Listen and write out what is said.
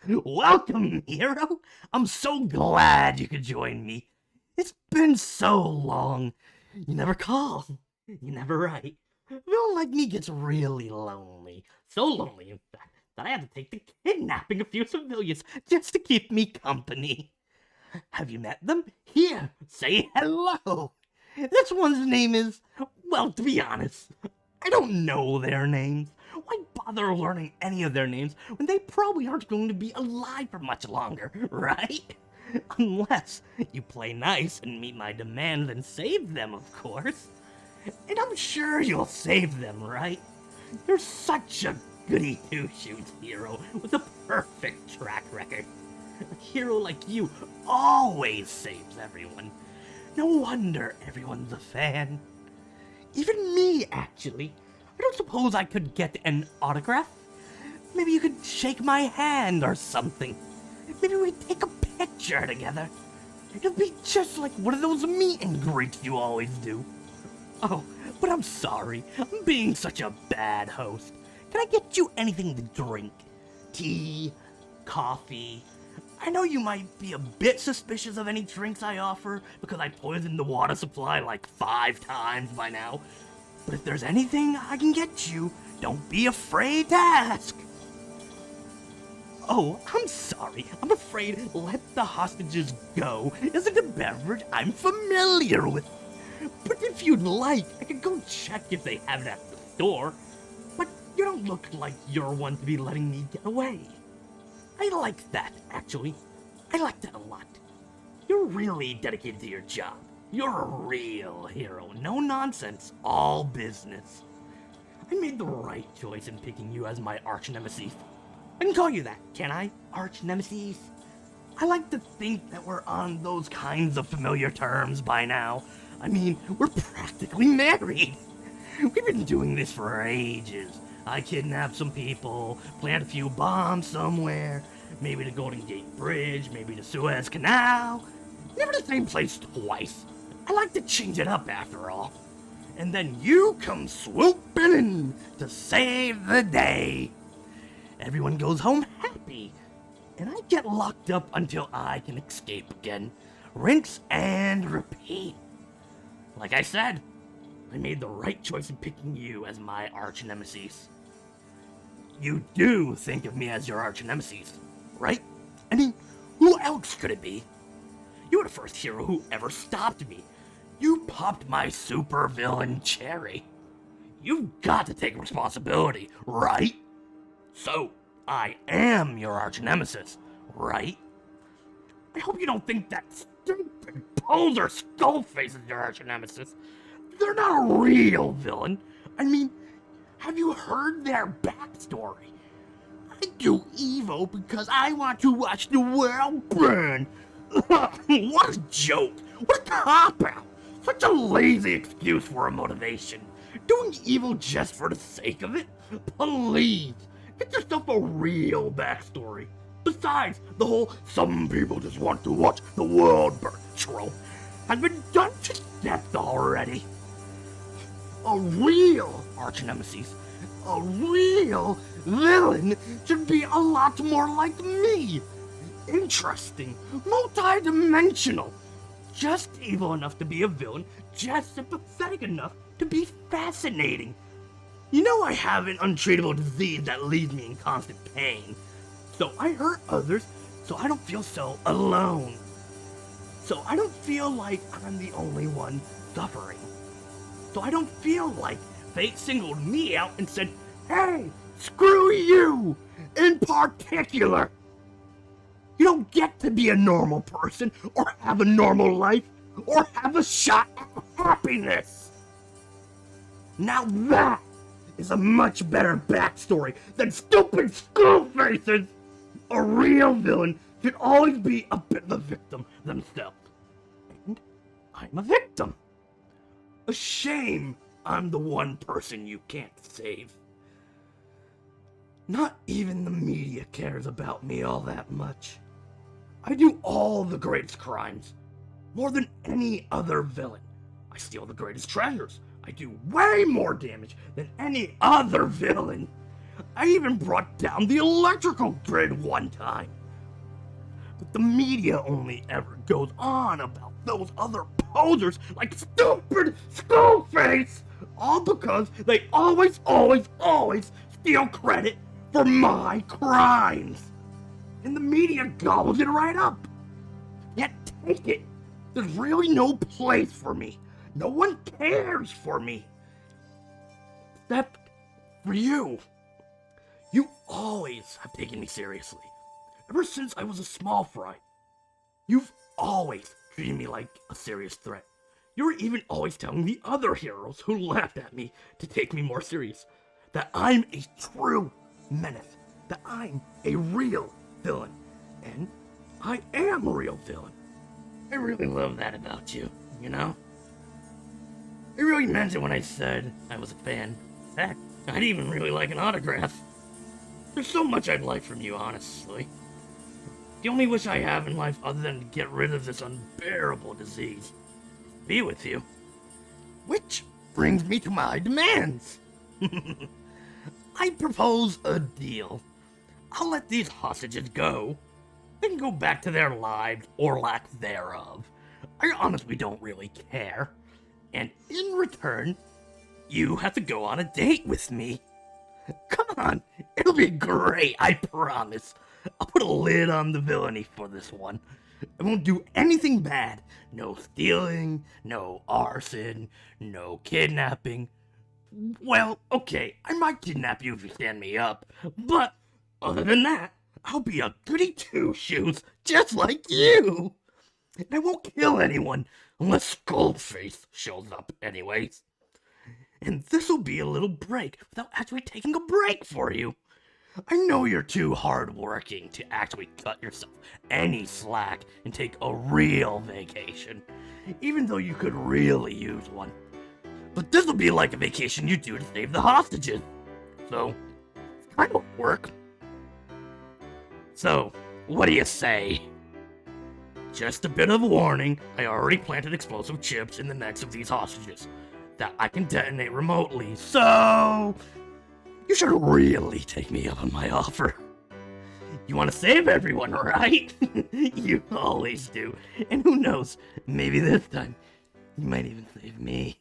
Welcome, hero. I'm so glad you could join me. It's been so long. You never call. You never write. A villain like me gets really lonely. So lonely, in fact, that I had to take to kidnapping a few civilians just to keep me company. Have you met them? Here, say hello. This one's name is, well, to be honest, I don't know their names. Why bother learning any of their names when they probably aren't going to be alive for much longer, right? Unless you play nice and meet my demands and save them, of course. And I'm sure you'll save them, right? You're such a goody two-shoes hero with a perfect track record. A hero like you always saves everyone. No wonder everyone's a fan. Even me, actually. I don't suppose I could get an autograph? Maybe you could shake my hand or something. Maybe we'd take a picture together. It'll be just like one of those meet and greets you always do. Oh, but I'm sorry. I'm being such a bad host. Can I get you anything to drink? Tea? Coffee? I know you might be a bit suspicious of any drinks I offer because I poisoned the water supply like 5 times by now. But if there's anything I can get you, don't be afraid to ask. Oh, I'm sorry. I'm afraid Let the Hostages Go isn't a beverage I'm familiar with. But if you'd like, I could go check if they have it at the store. But you don't look like you're one to be letting me get away. I like that, actually. I like that a lot. You're really dedicated to your job. You're a real hero. No nonsense, all business. I made the right choice in picking you as my arch-nemesis. I can call you that, can I? Arch-nemesis? I like to think that we're on those kinds of familiar terms by now. I mean, we're practically married. We've been doing this for ages. I kidnapped some people, plant a few bombs somewhere, maybe the Golden Gate Bridge, maybe the Suez Canal. Never the same place twice. I like to change it up after all. And then you come swooping in to save the day. Everyone goes home happy, and I get locked up until I can escape again. Rinse and repeat. Like I said, I made the right choice in picking you as my arch-nemesis. You do think of me as your arch-nemesis, right? I mean, who else could it be? You were the first hero who ever stopped me. You popped my supervillain cherry. You've got to take responsibility, right? So, I am your arch-nemesis, right? I hope you don't think that stupid poser Skullface is your arch-nemesis. They're not a real villain. I mean, have you heard their backstory? I do evil because I want to watch the world burn. What a joke. What a cop-out. Such a lazy excuse for a motivation. Doing evil just for the sake of it? Please, get yourself a real backstory. Besides, the whole some people just want to watch the world burn trope has been done to death already. A real arch-nemesis, a real villain should be a lot more like me. Interesting, multi-dimensional. Just evil enough to be a villain, just sympathetic enough to be fascinating. You know I have an untreatable disease that leaves me in constant pain. So I hurt others so I don't feel so alone. So I don't feel like I'm the only one suffering. So I don't feel like fate singled me out and said, hey, screw you in particular. You don't get to be a normal person or have a normal life or have a shot at happiness. Now that is a much better backstory than stupid school faces. A real villain should always be a bit of a victim themselves. And I'm a victim. A shame I'm the one person you can't save. Not even the media cares about me all that much. I do all the greatest crimes, more than any other villain. I steal the greatest treasures. I do way more damage than any other villain. I even brought down the electrical grid one time. But the media only ever goes on about those other posers like stupid Skullface, all because they always steal credit for my crimes. And the media gobbles it right up. Can't take it. There's really no place for me. No one cares for me. Except for you. You always have taken me seriously. Ever since I was a small fry. You've always treated me like a serious threat. You were even always telling the other heroes who laughed at me to take me more serious that I'm a true menace. That I'm a real villain. And I am a real villain. I really love that about you, you know? I really meant it when I said I was a fan. Heck, I'd even really like an autograph. There's so much I'd like from you, honestly. The only wish I have in life other than to get rid of this unbearable disease is to be with you. Which brings me to my demands. I propose a deal. I'll let these hostages go. They can go back to their lives or lack thereof. I honestly don't really care. And in return, you have to go on a date with me. Come on, it'll be great, I promise. I'll put a lid on the villainy for this one. I won't do anything bad. No stealing, no arson, no kidnapping. Well, okay, I might kidnap you if you stand me up, but other than that, I'll be a goody two-shoes just like you. And I won't kill anyone unless Skullface shows up anyways. And this'll be a little break without actually taking a break for you. I know you're too hardworking to actually cut yourself any slack and take a real vacation, even though you could really use one. But this'll be like a vacation you do to save the hostages. So, it's kind of work. So, what do you say? Just a bit of a warning, I already planted explosive chips in the necks of these hostages that I can detonate remotely, so you should really take me up on my offer. You want to save everyone, right? You always do. And who knows, maybe this time, you might even save me.